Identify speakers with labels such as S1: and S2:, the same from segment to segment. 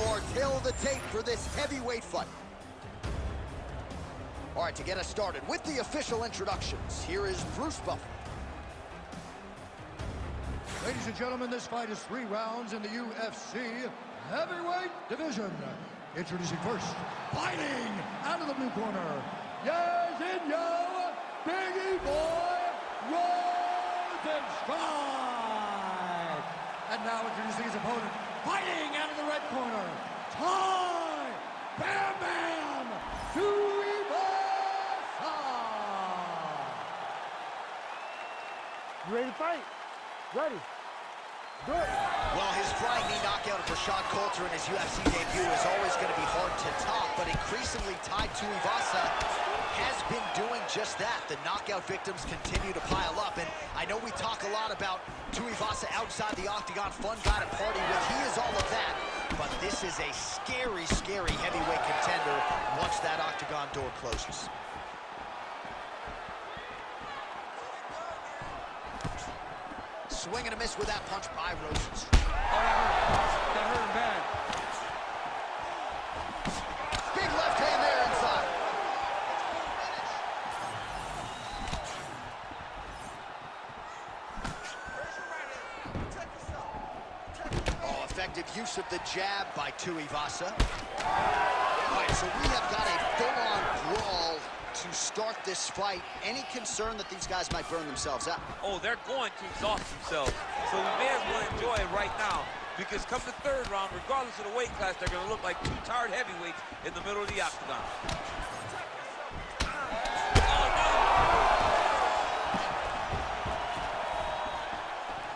S1: now our tail of the tape for this heavyweight fight. All right, to get us started with the official introductions, here is Bruce Buffer.
S2: Ladies and gentlemen, this fight is 3 rounds in the UFC heavyweight division. Introducing first, fighting out of the blue corner, yes, in yo, Biggie Boy, Rosenstrike. And now introducing his opponent, fighting out of the red corner, Ty Bam Bam Tuivasa.
S3: You ready to fight? Ready. Good.
S1: Well, his flying knee knockout of Rashad Coulter in his UFC debut is always going to be hard to top, but increasingly Tai Tuivasa has been doing just that. The knockout victims continue to pile up, and I know we talk a lot about Tuivasa outside the octagon, fun guy to party with. He is all of that, but this is a scary, scary heavyweight contender once that octagon door closes. Swing and a miss with that punch by Rosenstrike.
S3: Oh, that hurt him bad.
S1: Big left hand there inside. Oh, effective use of the jab by Tuivasa. All right, so we have got a full-on brawl to start this fight. Any concern that these guys might burn themselves out?
S4: Oh, they're going to exhaust themselves. So we may as well enjoy it right now, because come the third round, regardless of the weight class, they're going to look like 2 tired heavyweights in the middle of the octagon.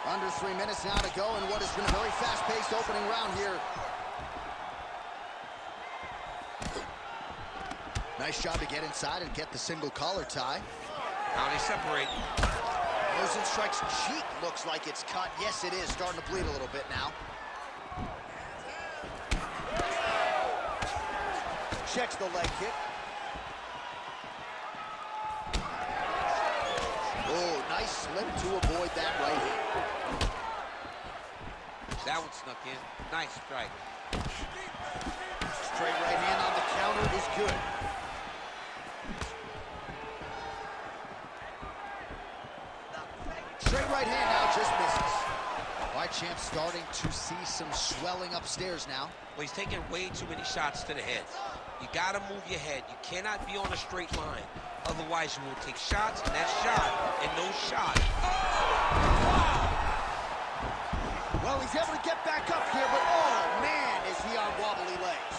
S1: Under 3 minutes now to go in what has been a very fast-paced opening round here. Nice job to get inside and get the single collar tie.
S4: Now they separate.
S1: Rosenstrike's cheek looks like it's cut. Yes, it is. Starting to bleed a little bit now. Checks the leg kick. Oh, nice slip to avoid that right hand.
S4: That one snuck in. Nice strike.
S1: Straight right hand on the counter is good. Straight right hand now just misses. All right, champ, starting to see some swelling upstairs now.
S4: Well, he's taking way too many shots to the head. You got to move your head. You cannot be on a straight line. Otherwise, you will take shots, and that shot, and no shot. Oh!
S1: Well, he's able to get back up here, but oh, man, is he on wobbly legs.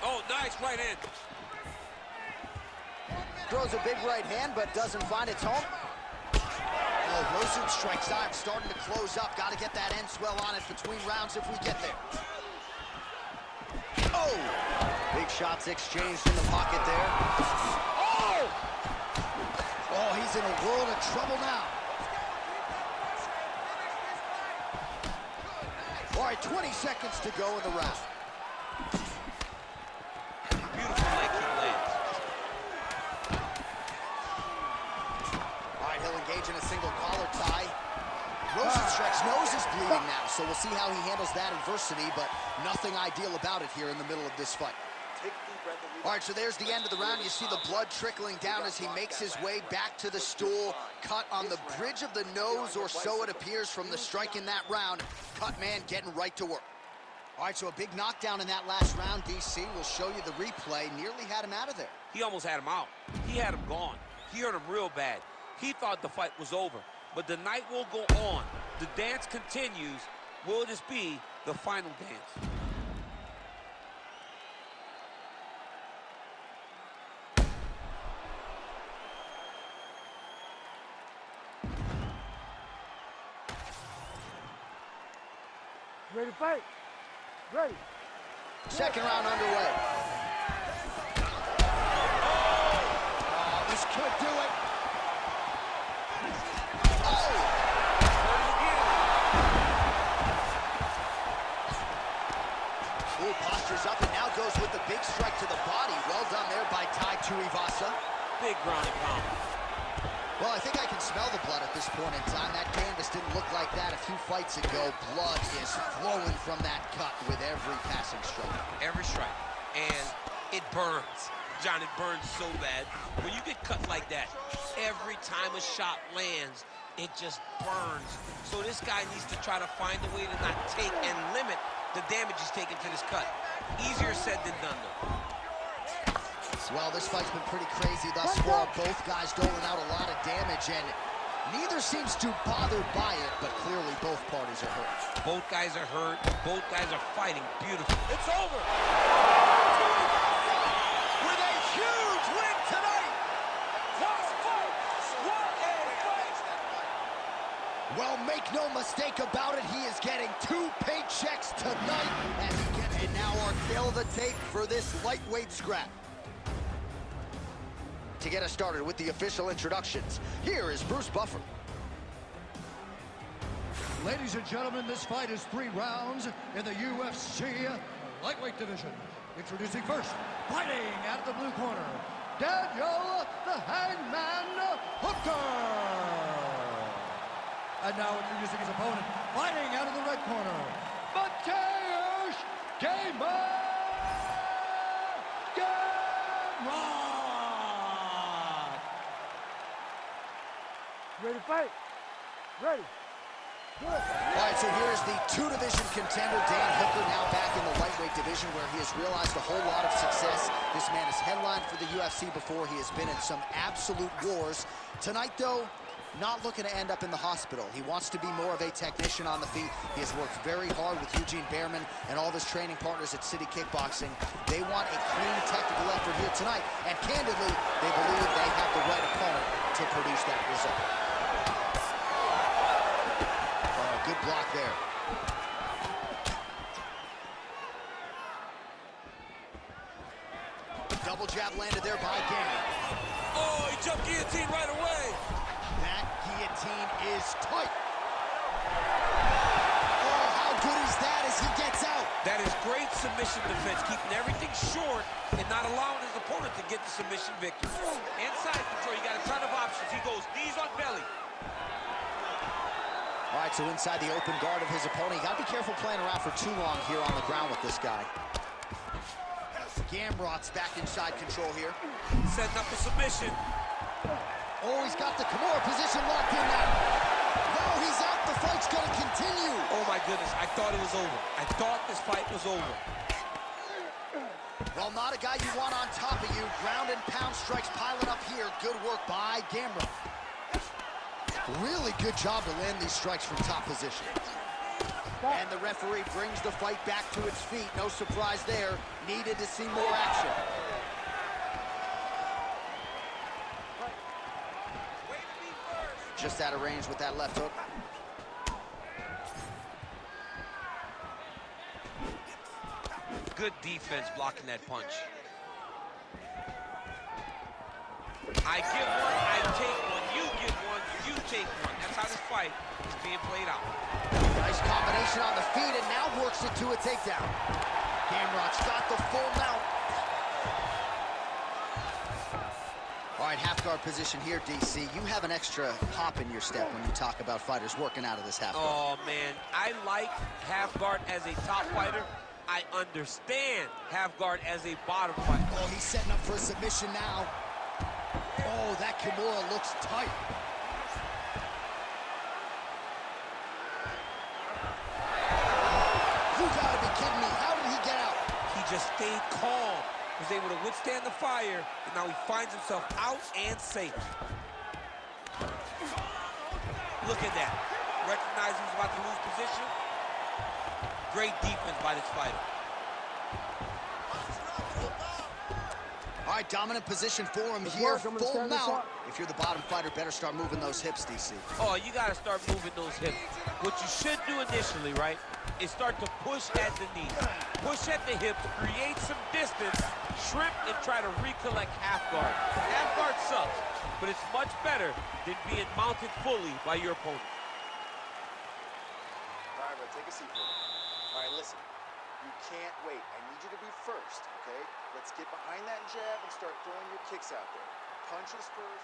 S4: Oh, nice right hand.
S1: Throws a big right hand, but doesn't find its home. Oh, Rosenstrike's eye starting to close up. Got to get that end swell on it between rounds if we get there. Oh! Big shots exchanged in the pocket there. Oh! Oh, he's in a world of trouble now. All right, 20 seconds to go in the round.
S4: Beautiful leg kick lands.
S1: All right, he'll engage in a single collar tie. Rosenstrike's nose is bleeding now, so we'll see how he handles that adversity, but nothing ideal about it here in the middle of this fight. All right, so there's the end of the round. You see the blood trickling down as he makes his way back to the stool. Cut on the bridge of the nose, or so it appears from the strike in that round. Cut man getting right to work. All right, so a big knockdown in that last round. DC will show you the replay. Nearly had him out of there.
S4: He almost had him out. He had him gone. He hurt him real bad. He thought the fight was over. But the night will go on. The dance continues. Will this be the final dance?
S3: Ready to fight? Ready.
S1: Second round underway. Oh, this could do it. Oh! Ooh, postures up and now goes with the big strike to the body. Well done there by Tai Tuivasa.
S4: Big ground and pound.
S1: Well, I think I can smell the blood at this point in time. That canvas didn't look like like that a few fights ago. Blood is flowing from that cut with every passing strike.
S4: Every strike. And it burns. John, it burns so bad. When you get cut like that, every time a shot lands, it just burns. So this guy needs to try to find a way to not take and limit the damage he's taking to this cut. Easier said than done, though.
S1: Well, this fight's been pretty crazy thus far. Both guys doling out a lot of damage, and neither seems too bothered by it, but clearly both parties are hurt.
S4: Both guys are hurt. Both guys are fighting beautifully.
S1: It's over. With a huge win tonight. Well, make no mistake about it, he is getting 2 paychecks tonight as he gets. And now our tail of the tape for this lightweight scrap. To get us started with the official introductions, here is Bruce Buffer.
S2: Ladies and gentlemen, this fight is 3 rounds in the UFC lightweight division. Introducing first, fighting out of the blue corner, Daniel the Hangman Hooker. And now introducing his opponent, fighting out of the red corner, Mateusz Gamrot.
S3: Ready to fight? Ready. Good.
S1: All right, so here's the 2-division contender, Dan Hooker, now back in the lightweight division where he has realized a whole lot of success. This man has headlined for the UFC before. He has been in some absolute wars. Tonight, though, not looking to end up in the hospital. He wants to be more of a technician on the feet. He has worked very hard with Eugene Behrman and all of his training partners at City Kickboxing. They want a clean technical effort here tonight, and candidly, they believe they have the right opponent to produce that result. Good block there. Double jab landed there by Gamrot.
S4: Oh, he jumped guillotine right away.
S1: That guillotine is tight. Oh, how good is that as he gets out?
S4: That is great submission defense, keeping everything short and not allowing his opponent to get the submission victory. Inside control, you got a ton of options. He goes knees on belly.
S1: All right, so inside the open guard of his opponent. You got to be careful playing around for too long here on the ground with this guy. Gamrot's back inside control here.
S4: Setting up a submission.
S1: Oh, he's got the Kimura position locked in now. No, he's out. The fight's going to continue.
S4: Oh, my goodness. I thought it was over. I thought this fight was over.
S1: Well, not a guy you want on top of you. Ground and pound strikes piling up here. Good work by Gamrot. Really good job to land these strikes from top position. And the referee brings the fight back to its feet. No surprise there. Needed to see more action. Just out of range with that left hook.
S4: Good defense blocking that punch. I give one, I take one. You give one, you take one. That's how this fight is being played out.
S1: Nice combination on the feet and now works it to a takedown. Gamrot's got the full mount. All right, half guard position here, DC. You have an extra hop in your step when you talk about fighters working out of this half guard.
S4: Oh, man. I like half guard as a top fighter. I understand half guard as a bottom fighter.
S1: Oh, he's setting up for a submission now. Oh, that Kimura looks tight. You gotta be kidding me. How did he get out?
S4: He just stayed calm, was able to withstand the fire, and now he finds himself out and safe. Look at that. Recognized he was about to lose position. Great defense by this fighter.
S1: All right, dominant position for him here, full mount. If you're the bottom fighter, better start moving those hips, DC.
S4: Oh, you got to start moving those hips. What you should do initially, right, is start to push at the knees. Push at the hips, create some distance, shrimp, and try to recollect half guard. Half guard sucks, but it's much better than being mounted fully by your opponent.
S5: All right, bro, take a seat for me. All right, listen. You can't wait. I need you to be first, okay? Let's get behind that jab and start throwing your kicks out there. Punches first.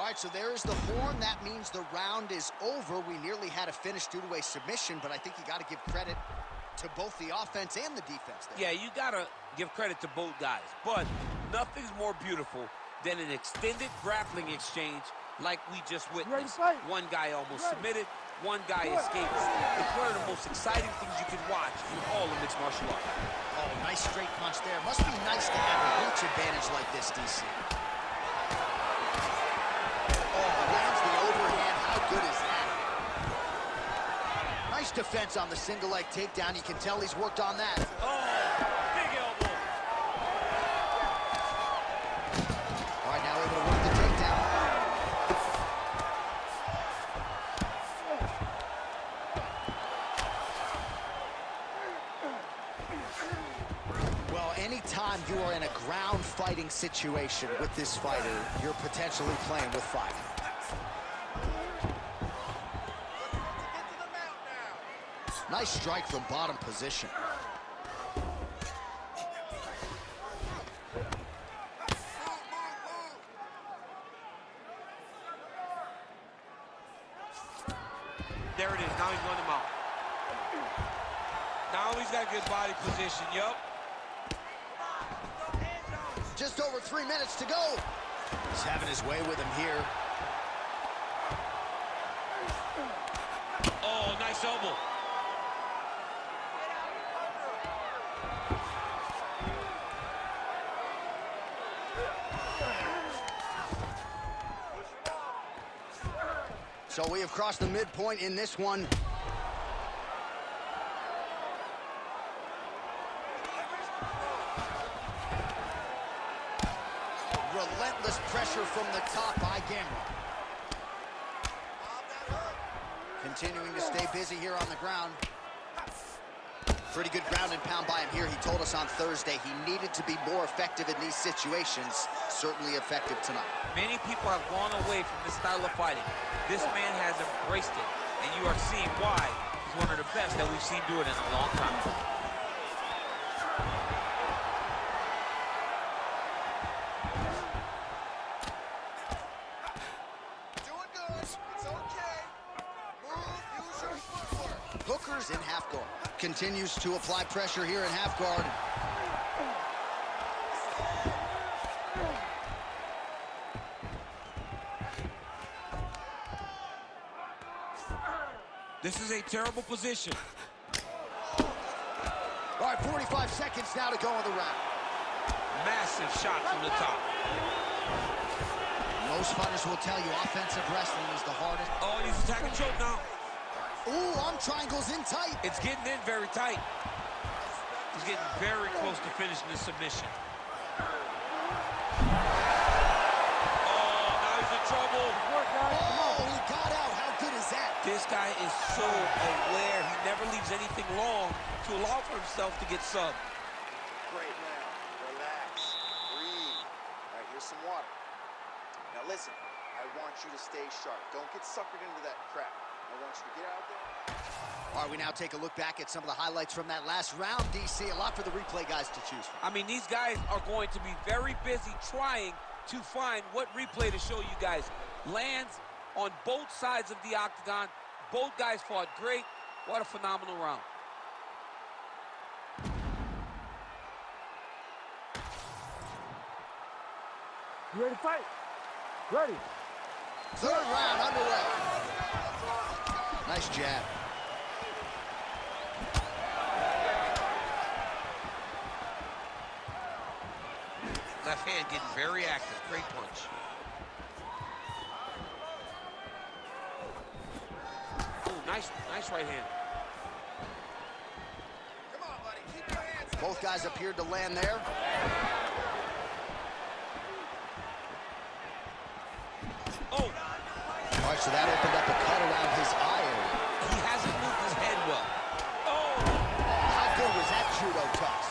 S1: right, so there is the horn. That means the round is over. We nearly had a finish due to a submission, but I think you got to give credit to both the offense and the defense there.
S4: Yeah, you got to give credit to both guys, but nothing's more beautiful than an extended grappling exchange like we just witnessed. One guy almost submitted, one guy escaped. It's one of the most exciting things you can watch in all of mixed martial arts.
S1: Oh, nice straight punch there. Must be nice to have a reach advantage like this, DC. Oh, lands the overhand. How good is that? Nice defense on the single leg takedown. You can tell he's worked on that.
S4: Oh, big elbow.
S1: All right, now able to work the takedown. Well, anytime you are in a ground fighting situation with this fighter, you're potentially playing with fire. Nice strike from bottom position.
S4: There it is. Now he's going to mount. Now he's got good body position. Yup.
S1: Just over 3 minutes to go. He's having his way with him here.
S4: Oh, nice elbow.
S1: So we have crossed the midpoint in this one. Relentless pressure from the top by Gamera. Continuing to stay busy here on the ground. Pretty good ground and pound by him here. He told us on Thursday he needed to be more effective in these situations. Certainly effective tonight.
S4: Many people have gone away from this style of fighting. This man has embraced it, and you are seeing why he's one of the best that we've seen do it in a long time.
S5: Doing good. It's okay. Move, use your footwork.
S1: Hooker's in half guard. Continues to apply pressure here in half guard.
S4: This is a terrible position.
S1: All right, 45 seconds now to go in the round.
S4: Massive shot from the top.
S1: Most fighters will tell you offensive wrestling is the hardest.
S4: Oh, he's attacking choke now.
S1: Ooh, arm triangles in tight.
S4: It's getting in very tight. He's getting very close to finishing the submission. Oh, now he's in trouble.
S1: Oh, he got out. How good is that?
S4: This guy is so aware. He never leaves anything long to allow for himself to get subbed.
S5: Great now. Relax. Breathe. All right, here's some water. Now listen, I want you to stay sharp. Don't get suckered into that crap. I want you to get out there.
S1: All right, we now take a look back at some of the highlights from that last round, DC. A lot for the replay guys to choose from.
S4: I mean, these guys are going to be very busy trying to find what replay to show you guys. Lands on both sides of the octagon. Both guys fought great. What a phenomenal round.
S3: You ready to fight? Ready.
S1: Third round underway. Nice jab.
S4: Left hand getting very active. Great punch. Ooh, nice right hand.
S5: Come on, buddy. Keep your hands up.
S1: Both guys appeared to land there.
S4: Oh,
S1: All right, so that opened up a cut around his eye area.
S4: he hasn't moved his head well. Oh,
S1: How good was that judo toss?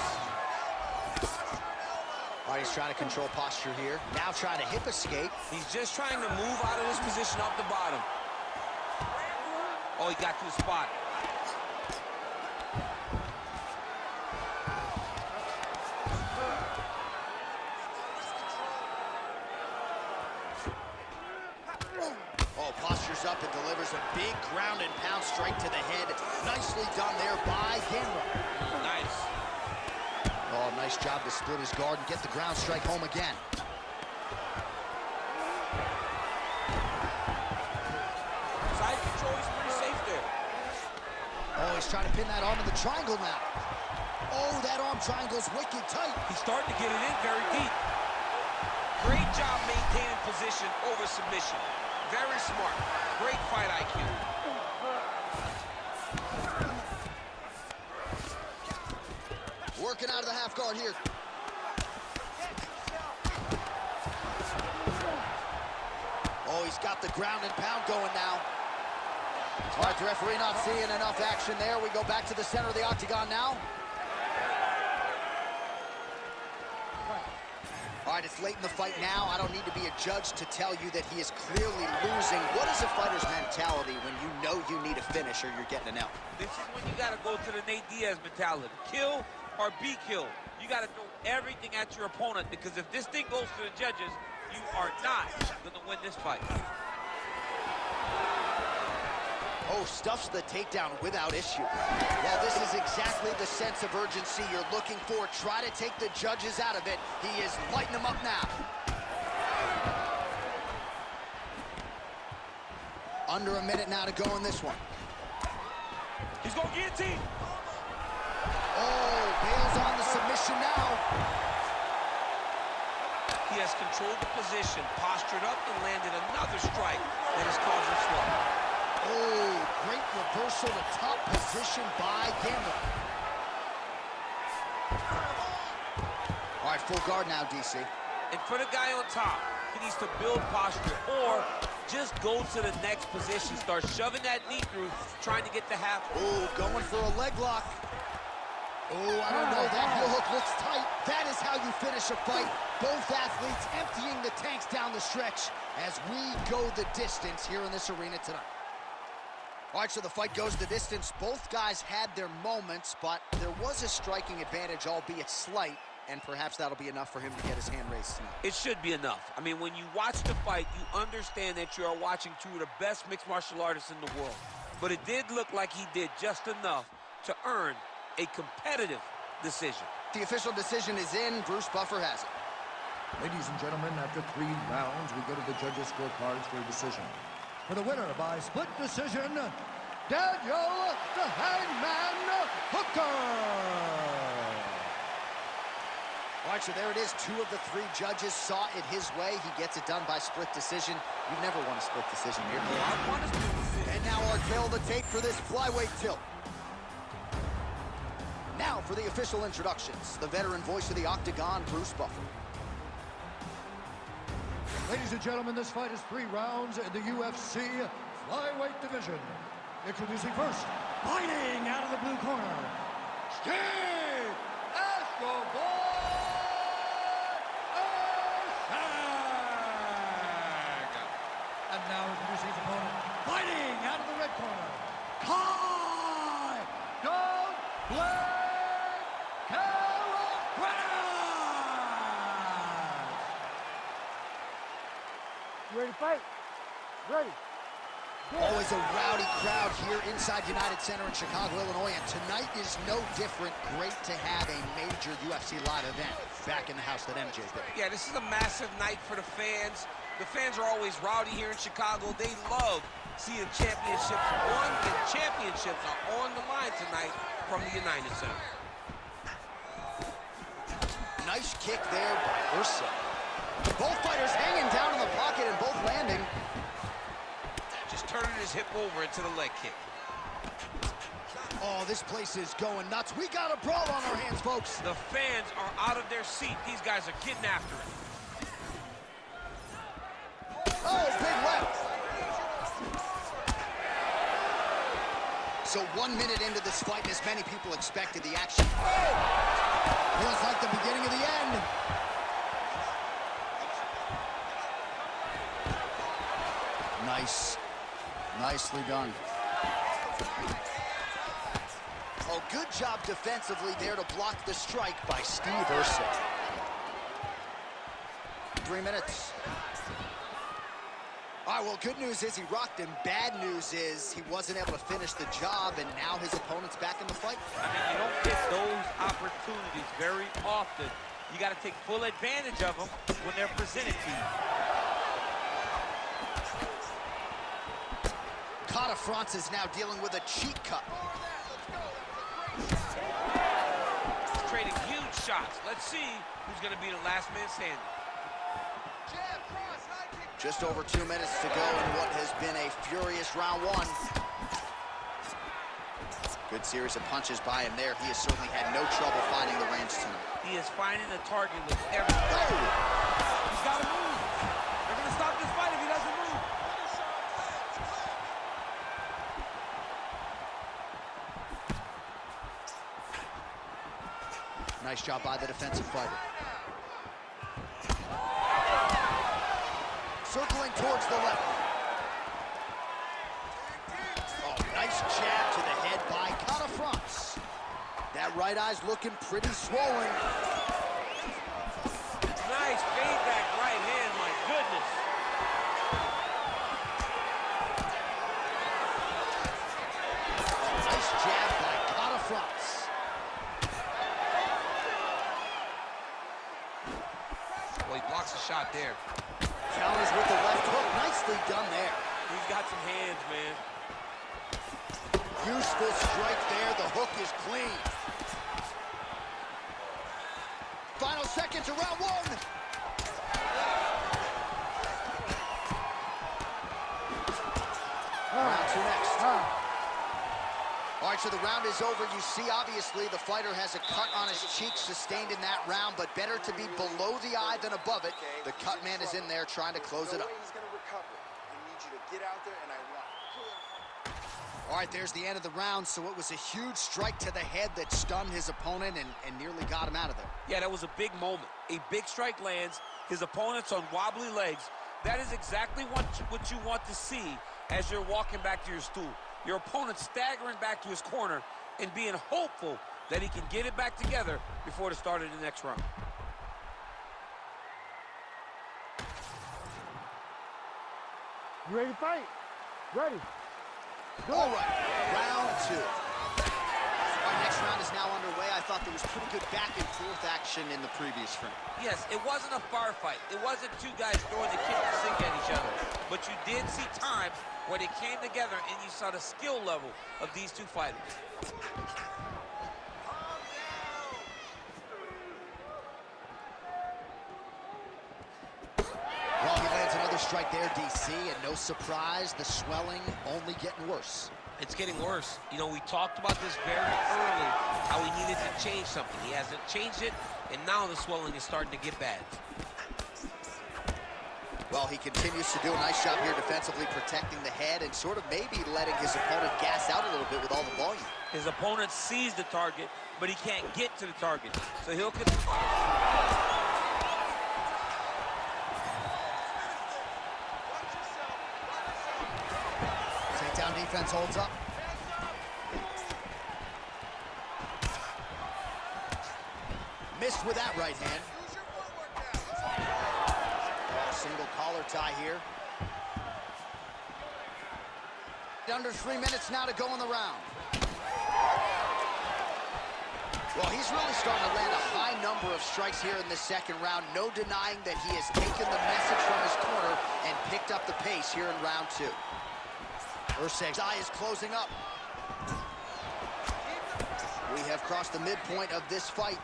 S1: All right, he's trying to control posture here. Now trying to hip escape.
S4: he's just trying to move out of this position off the bottom. Oh, he got to the spot.
S1: Oh, postures up and delivers a big ground and pound strike to the head. Nicely done there by Gamble.
S4: Nice.
S1: Oh, nice job to split his guard and get the ground strike home again.
S4: Side control, he's pretty safe there.
S1: Oh, he's trying to pin that arm in the triangle now. Oh, that arm triangle's wicked tight.
S4: He's starting to get it in very deep. Great job maintaining position over submission. Very smart. Great fight IQ.
S1: Working out of the half guard here. Oh, he's got the ground and pound going now. All right, the referee not seeing enough action there. We go back to the center of the octagon now. All right, it's late in the fight now. I don't need to be a judge to tell you that he is clearly losing. What is a fighter's mentality when you know you need a finish or you're getting an L?
S4: This is when you got to go to the Nate Diaz mentality. Kill or be killed. You got to throw everything at your opponent, because if this thing goes to the judges, you are not going to win this fight.
S1: Oh, stuffs the takedown without issue. Well, this is exactly the sense of urgency you're looking for. Try to take the judges out of it. He is lighting them up now. Under a minute now to go in this one.
S4: He's going to guillotine.
S1: Oh, bails on the submission now.
S4: He has controlled the position, postured up, and landed another strike that has caused him slow.
S1: Oh, great reversal to top position by Gamble. All right, full guard now, DC.
S4: And for the guy on top, he needs to build posture or just go to the next position. Start shoving that knee through, trying to get the half.
S1: Oh, going for a leg lock. Oh, I don't know. That heel hook looks tight. That is how you finish a fight. Both athletes emptying the tanks down the stretch as we go the distance here in this arena tonight. All right, so the fight goes the distance. Both guys had their moments, but there was a striking advantage, albeit slight, and perhaps that'll be enough for him to get his hand raised tonight.
S4: It should be enough. I mean, when you watch the fight, you understand that you are watching two of the best mixed martial artists in the world. But it did look like he did just enough to earn a competitive decision.
S1: The official decision is in. Bruce Buffer has it.
S2: Ladies and gentlemen, after 3 rounds, we go to the judges' scorecards for a decision. For the winner by split decision, Daniel the Hangman Hooker.
S1: All right, so there it is. 2 of the 3 judges saw it his way. He gets it done by split decision. You've never won a split decision here.
S4: I won a split decision.
S1: And now our tail of the tape for this flyweight tilt. Now for the official introductions. The veteran voice of the octagon, Bruce Buffer.
S2: Ladies and gentlemen, this fight is 3 rounds in the UFC flyweight division. Introducing first, fighting out of the blue corner, Steve Escobar Ashag. And now introducing his opponent, fighting out of the red corner, Kai Don't Blake
S3: You ready to fight? Ready.
S1: Always a rowdy crowd here inside United Center in Chicago, Illinois, and tonight is no different. Great to have a major UFC live event back in the house that MJ built.
S4: Yeah, this is a massive night for the fans. The fans are always rowdy here in Chicago. They love seeing championships won, and championships are on the line tonight from the United Center.
S1: Nice kick there by Ursa. Both fighters hanging down in the pocket and both landing.
S4: Just turning his hip over into the leg kick.
S1: Oh, this place is going nuts. We got a brawl on our hands, folks.
S4: The fans are out of their seat. These guys are getting after it.
S1: Oh, big left. So 1 minute into this fight, and as many people expected, the action feels like the beginning of the end. Nice. Nicely done. Oh, good job defensively there to block the strike by Steve Ursa. 3 minutes. All right, well, good news is he rocked him. Bad news is he wasn't able to finish the job, and now his opponent's back in the fight.
S4: I mean, you don't get those opportunities very often. You got to take full advantage of them when they're presented to you.
S1: Cotta France is now dealing with a cheek cut.
S4: He's trading huge shots. Let's see who's going to be the last man standing.
S1: Just over 2 minutes to go in what has been a furious round one. Good series of punches by him there. He has certainly had no trouble finding the range tonight.
S4: He is finding the target with everything.
S1: Oh!
S4: He's got to move. They're going to stop this fight if he doesn't move.
S1: Nice job by the defensive fighter. Circling towards the left. Oh, nice jab to the head by Cotta France. That right eye's looking pretty swollen.
S4: Nice fade back right hand, my goodness.
S1: Nice jab by Cotta France.
S4: Well, he blocks a shot there.
S1: Counters with the left hook. Nicely done there.
S4: He's got some hands, man.
S1: Useful strike there. The hook is clean. Final seconds of round one. Round two next. All right, so the round is over. You see, obviously, the fighter has a cut on his cheek sustained in that round, but better to be below the eye than above it. The cut man is in there trying to close it up.
S5: He's going to recover. I need you to get out there, and I want it.
S1: All right, there's the end of the round. So it was a huge strike to the head that stunned his opponent and nearly got him out of there.
S4: Yeah, that was a big moment. A big strike lands. His opponent's on wobbly legs. That is exactly what you want to see as you're walking back to your stool. Your opponent staggering back to his corner and being hopeful that he can get it back together before the start of the next round.
S3: You ready to fight? Ready.
S1: All right, round two. Our next round is now underway. I thought there was pretty good back and forth action in the previous frame.
S4: Yes, it wasn't a bar fight. It wasn't two guys throwing the kitchen sink at each other. But you did see times where they came together and you saw the skill level of these two fighters.
S1: Well, he lands another strike there, DC, and no surprise, the swelling only getting worse.
S4: It's getting worse. You know, we talked about this very early, how he needed to change something. He hasn't changed it, and now the swelling is starting to get bad.
S1: Well, he continues to do a nice job here defensively, protecting the head and sort of maybe letting his opponent gas out a little bit with all the volume.
S4: His opponent sees the target, but he can't get to the target. So he'll...
S1: Takedown defense holds up. Missed with that right hand. Single collar tie here. Under 3 minutes now to go in the round. Well, he's really starting to land a high number of strikes here in the second round. No denying that he has taken the message from his corner and picked up the pace here in round two. Urseg's eye is closing up. We have crossed the midpoint of this fight.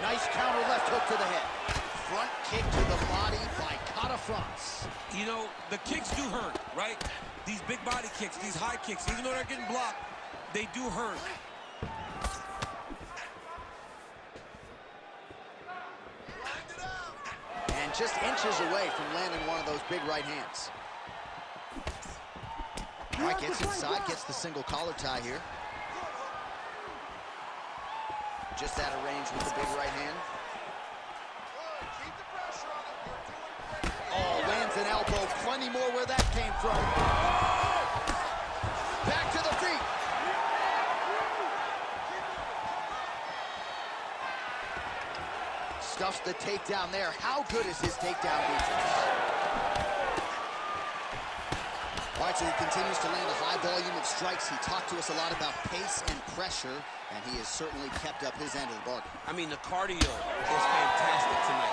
S1: Nice counter left hook to the head. Front kick to the body by Cotta France.
S6: You know, the kicks do hurt, right? These big body kicks, these high kicks, even though they're getting blocked, they do hurt.
S1: And just inches away from landing one of those big right hands. All right, gets inside, gets the single collar tie here. Just out of range with the big right hand. Oh, lands an elbow. Plenty more where that came from. stuffs the takedown there. How good is his takedown defense? All right, so he continues to land a high volume of strikes. He talked to us a lot about pace and pressure, and he has certainly kept up his end of the bargain.
S4: I mean, the cardio is fantastic tonight.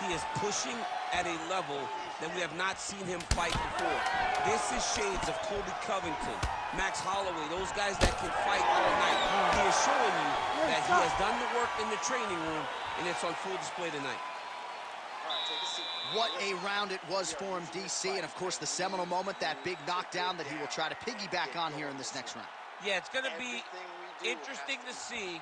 S4: He is pushing at a level that we have not seen him fight before. This is shades of Colby Covington, Max Holloway, those guys that can fight all night. He is showing you that he has done the work in the training room, and it's on full display tonight.
S1: What a round it was for him, DC, and of course the seminal moment, that big knockdown that he will try to piggyback on here in this next round.
S4: Yeah, it's going to be interesting to see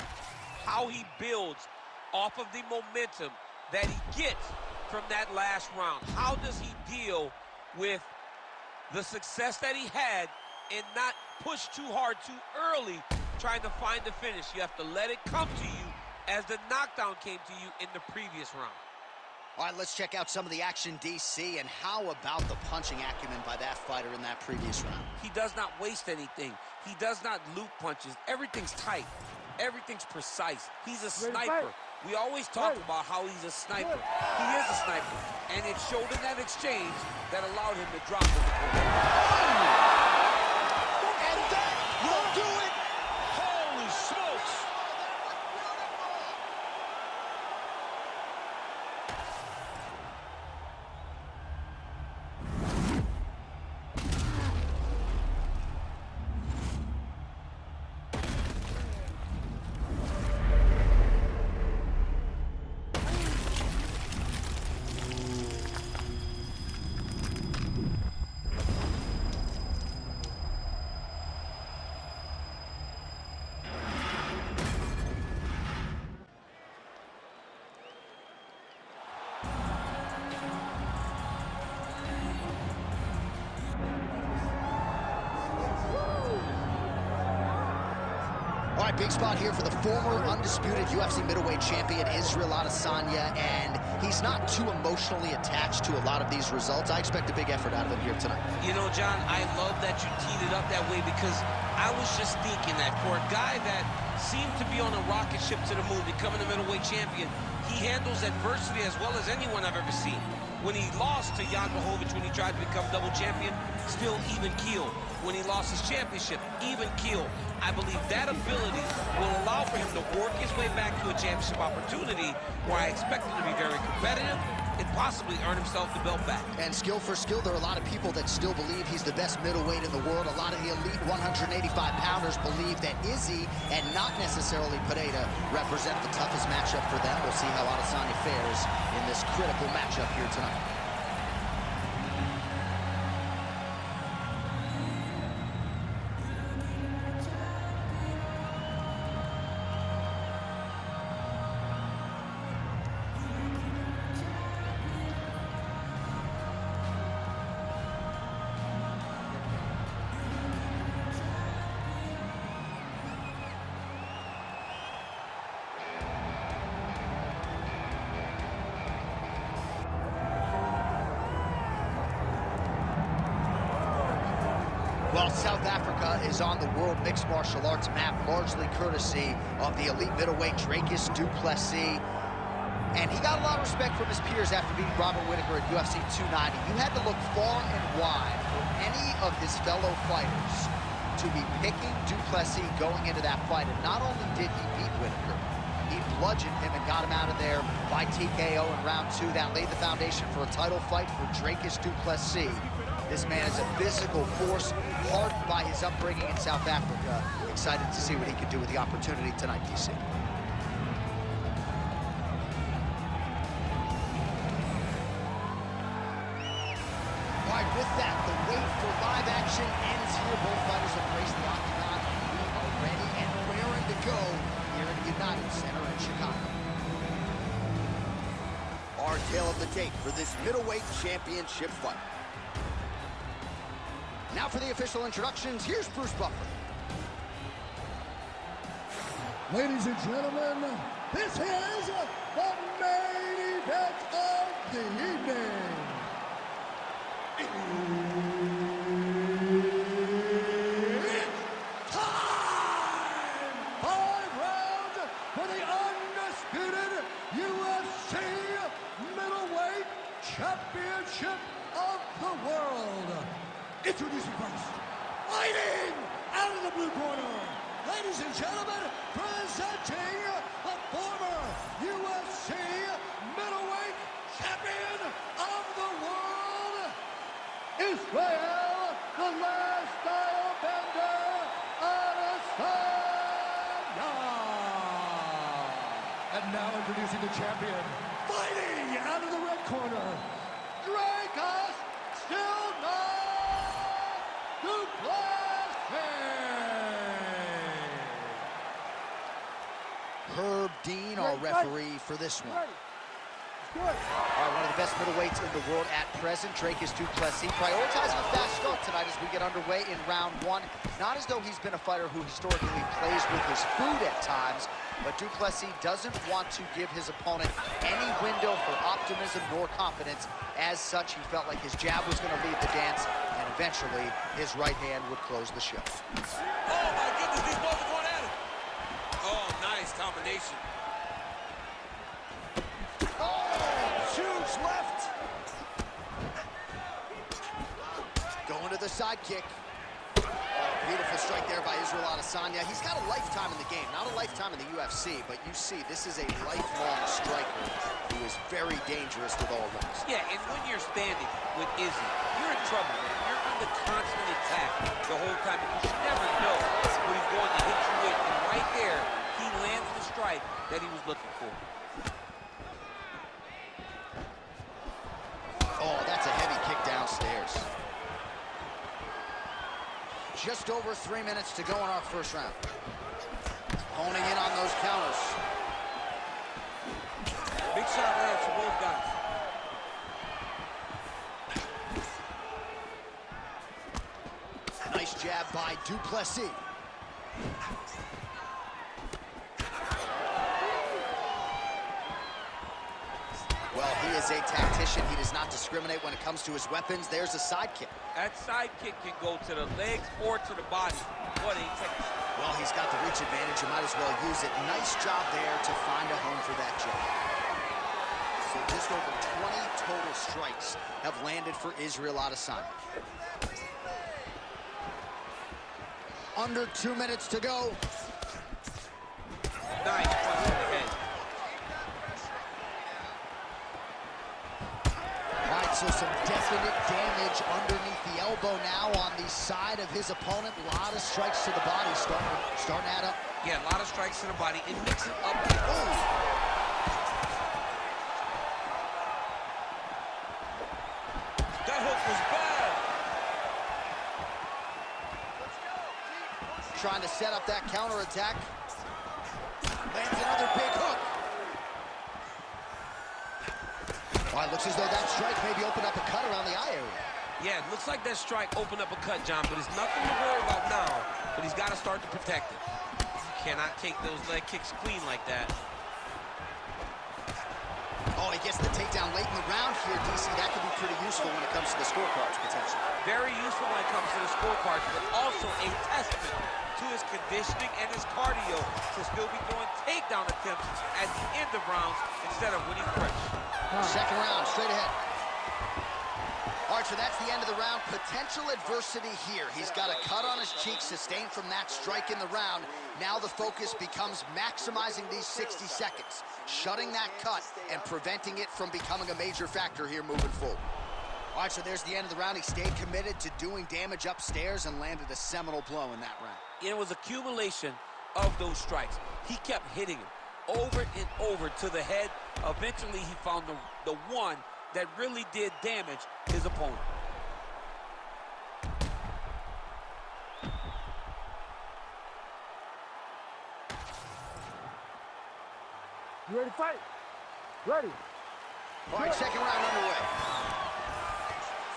S4: how he builds off of the momentum that he gets from that last round. How does he deal with the success that he had and not push too hard too early trying to find the finish? You have to let it come to you as the knockdown came to you in the previous round.
S1: All right, let's check out some of the action, DC, and how about the punching acumen by that fighter in that previous round?
S4: He does not waste anything. He does not loop punches. Everything's tight. Everything's precise. He's a sniper. We always talk about how he's a sniper. He is a sniper. And it showed in that exchange that allowed him to drop in the corner.
S1: And that will do it!
S6: Holy smokes!
S1: All right, big spot here for the former undisputed UFC middleweight champion, Israel Adesanya, and he's not too emotionally attached to a lot of these results. I expect a big effort out of him here tonight.
S4: You know, John, I love that you teed it up that way because I was just thinking that for a guy that seemed to be on a rocket ship to the moon, becoming a middleweight champion, he handles adversity as well as anyone I've ever seen. When he lost to Jan Blachowicz, when he tried to become double champion, still even keel. When he lost his championship, even keel. I believe that ability will allow for him to work his way back to a championship opportunity where I expect him to be very competitive and possibly earn himself the belt back.
S1: And skill for skill, there are a lot of people that still believe he's the best middleweight in the world. A lot of the elite 185-pounders believe that Izzy and not necessarily Pereira represent the toughest matchup for them. We'll see how Adesanya fares in this critical matchup here tonight. Well, South Africa is on the World Mixed Martial Arts map, largely courtesy of the elite middleweight Dracus du Plessis. And he got a lot of respect from his peers after beating Robert Whittaker at UFC 290. You had to look far and wide for any of his fellow fighters to be picking du Plessis going into that fight. And not only did he beat Whittaker, he bludgeoned him and got him out of there by TKO in round 2. That laid the foundation for a title fight for Dracus du Plessis. This man is a physical force, hardened by his upbringing in South Africa. Excited to see what he can do with the opportunity tonight, DC. All right, with that, the wait for live action ends here. Both fighters embrace the octagon. We are ready and raring to go here at the United Center in Chicago. Our tale of the tape for this middleweight championship fight. Now for the official introductions, here's Bruce Buffer.
S2: Ladies and gentlemen, this is the main event of the evening. It's time! 5 rounds for the undisputed UFC Introducing first, fighting out of the blue corner, ladies and gentlemen, presenting the former UFC middleweight champion of the world, Israel, the last style bender, Adesanya. And now introducing the champion, fighting out of the red corner, Dracos still not to Plessis.
S1: Herb Dean, our referee for this one.
S3: Ready. Good.
S1: All right, one of the best middleweights in the world at present, Dracos du Plessis, prioritizing a fast start tonight as we get underway in round one. Not as though he's been a fighter who historically plays with his food at times, but du Plessis doesn't want to give his opponent any window for optimism nor confidence. As such, he felt like his jab was going to lead the dance, and eventually his right hand would close the show.
S6: Oh, my goodness, these boys are going at it. Oh, nice combination.
S1: Huge left. Going to the side kick. Beautiful strike there by Israel Adesanya. He's got a lifetime in the game, not a lifetime in the UFC, but you see this is a lifelong striker who is very dangerous with all levels.
S4: Yeah, and when you're standing with Izzy, you're in trouble, man. You're under constant attack the whole time. You should never know what he's going to hit you with. And right there, he lands the strike that he was looking for.
S1: Oh, that's a heavy kick downstairs. Just over 3 minutes to go in our first round. Honing in on those counters.
S6: Big shot lands for both guys.
S1: Nice jab by du Plessis. Well, he is a tactician. He does not discriminate when it comes to his weapons. There's a side kick.
S4: That side kick can go to the legs or to the body. What a technique.
S1: Well, he's got the reach advantage. You might as well use it. Nice job there to find a home for that jab. So just over 20 total strikes have landed for Israel Adesanya. Under 2 minutes to go.
S4: Nice punch to the head.
S1: So some definite damage underneath the elbow now on the side of his opponent. A lot of strikes to the body starting to add up.
S4: Yeah, a lot of strikes to the body. It mixes up.
S1: Oh.
S6: That hook was bad.
S1: Trying to set up that counterattack. Lands another big hook. Well, it looks as though that strike maybe opened up a cut around the eye area.
S4: Yeah, it looks like that strike opened up a cut, John, but it's nothing to worry about now. But he's got to start to protect it. You cannot take those leg kicks clean like that.
S1: Oh, he gets the takedown late in the round here, DC. That could be pretty useful when it comes to the scorecards, potentially.
S4: Very useful when it comes to the scorecards, but also a testament to his conditioning and his cardio to still be throwing takedown attempts at the end of rounds instead of when he's fresh.
S1: Second round, straight ahead. All right, so that's the end of the round. Potential adversity here. He's got a cut on his cheek sustained from that strike in the round. Now the focus becomes maximizing these 60 seconds, shutting that cut and preventing it from becoming a major factor here moving forward. All right, so there's the end of the round. He stayed committed to doing damage upstairs and landed a seminal blow in that round.
S4: It was accumulation of those strikes. He kept hitting him over and over to the head. Eventually, he found the one that really did damage his opponent.
S3: You ready to fight? Ready.
S1: All right, second round underway.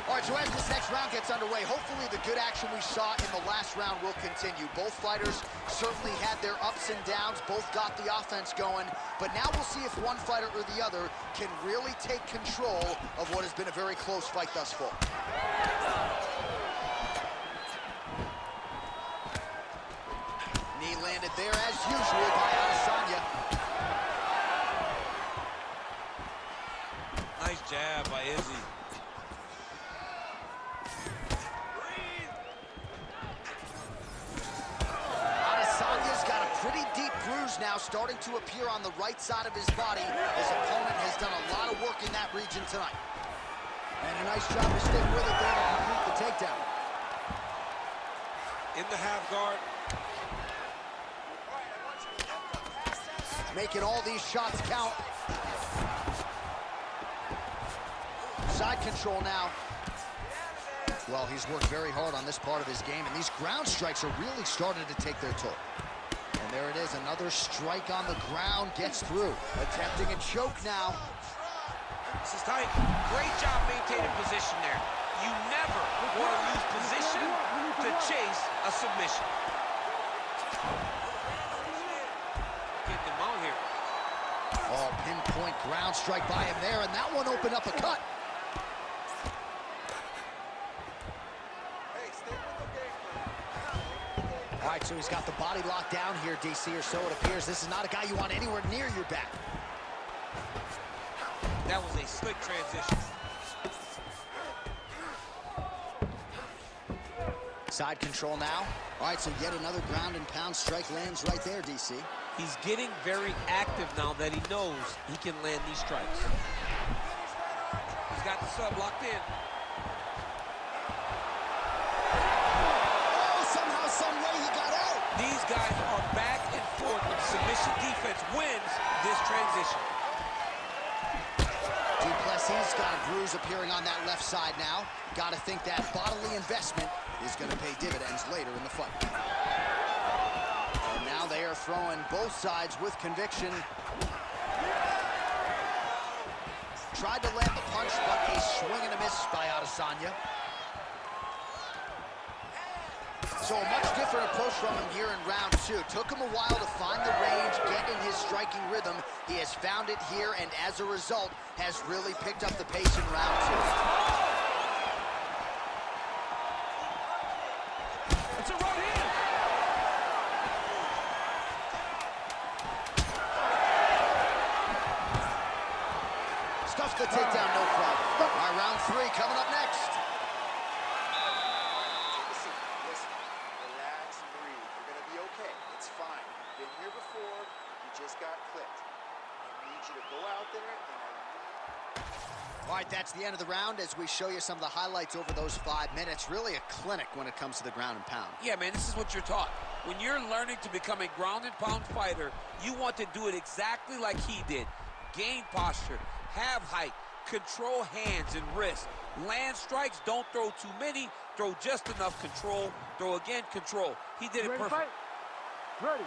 S1: All right, so as this next round gets underway, hopefully the good action we saw in the last round will continue. Both fighters certainly had their ups and downs, both got the offense going, but now we'll see if one fighter or the other can really take control of what has been a very close fight thus far. Knee landed there as usual by Adesanya.
S6: Nice jab by Izzy.
S1: now starting to appear on the right side of his body. His opponent has done a lot of work in that region tonight. And a nice job to stick with it there to complete the takedown.
S6: In the half guard.
S1: Making all these shots count. Side control now. Well, he's worked very hard on this part of his game, and these ground strikes are really starting to take their toll. And there it is, another strike on the ground, gets through. Attempting a choke now.
S4: This is tight. Great job maintaining position there. You never want to lose position to chase a submission. Getting him out here.
S1: Oh, pinpoint ground strike by him there, and that one opened up a cut. All right, so he's got the body locked down here, DC, or so it appears. This is not a guy you want anywhere near your back.
S4: That was a slick transition.
S1: Side control now. All right, so yet another ground and pound strike lands right there, DC.
S4: He's getting very active now that he knows he can land these strikes. He's got the sub locked in.
S1: Oh, somehow, some way he got out.
S4: These guys are back and forth with submission defense wins this transition.
S1: Plessis got a bruise appearing on that left side now. Got to think that bodily investment is going to pay dividends later in the fight. And now they are throwing both sides with conviction. Tried to land the punch, but a swing and a miss by Adesanya. So a much different approach from him here in round two. Took him a while to find the range, get in his striking rhythm. He has found it here, and as a result, has really picked up the pace in round two.
S6: It's a right hand.
S1: Stuffs the takedown, no problem. All right, round three coming up next. All right, that's the end of the round as we show you some of the highlights over those 5 minutes. Really a clinic when it comes to the ground and pound.
S4: Yeah, man, this is what you're taught. When you're learning to become a ground and pound fighter, you want to do it exactly like he did. Gain posture, have height, control hands and wrists. Land strikes, don't throw too many, throw just enough control, throw again, control. He did it perfect.
S3: Ready.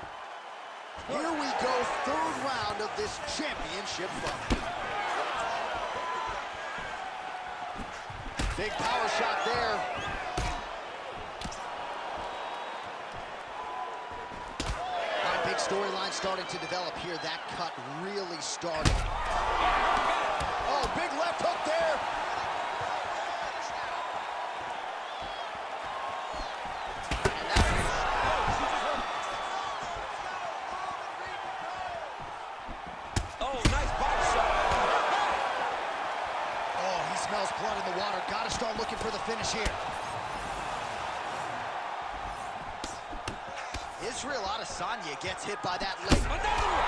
S1: Here we go, third round of this championship fight. Big power shot there. All right, big storyline starting to develop here. That cut really started. Oh, big left hook there. And that
S4: Oh, nice body shot.
S1: Oh, he smells blood in the water. Got to start looking for the finish here. Israel Adesanya gets hit by that leg.
S4: Another one.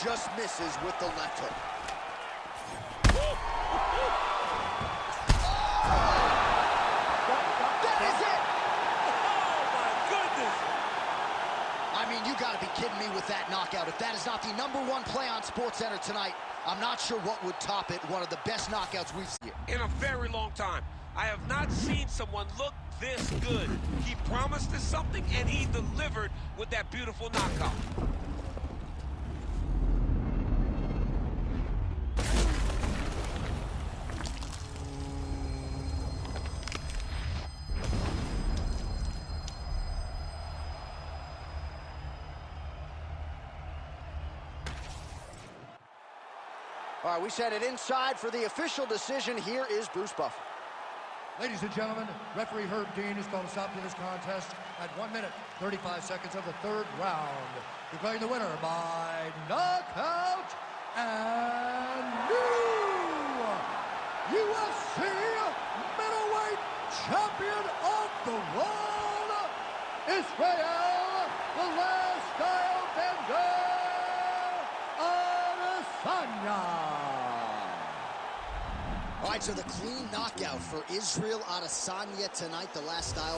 S1: Just misses with the left hook. That is it!
S4: Oh, my goodness.
S1: I mean, you gotta be kidding me with that knockout. If that is not the #1 play on SportsCenter tonight, I'm not sure what would top it. One of the best knockouts we've seen.
S4: In a very long time. I have not seen someone look this good. He promised us something, and he delivered with that beautiful knockout.
S1: All right, we sent it inside for the official decision. Here is Bruce Buffer.
S2: Ladies and gentlemen, referee Herb Dean has called a stop to this contest at 1 minute, 35 seconds of the third round. Declaring the winner by knockout and new UFC middleweight champion of the world, Israel, the last style bender, Adesanya.
S1: All right, so the clean knockout for Israel Adesanya tonight, the last style.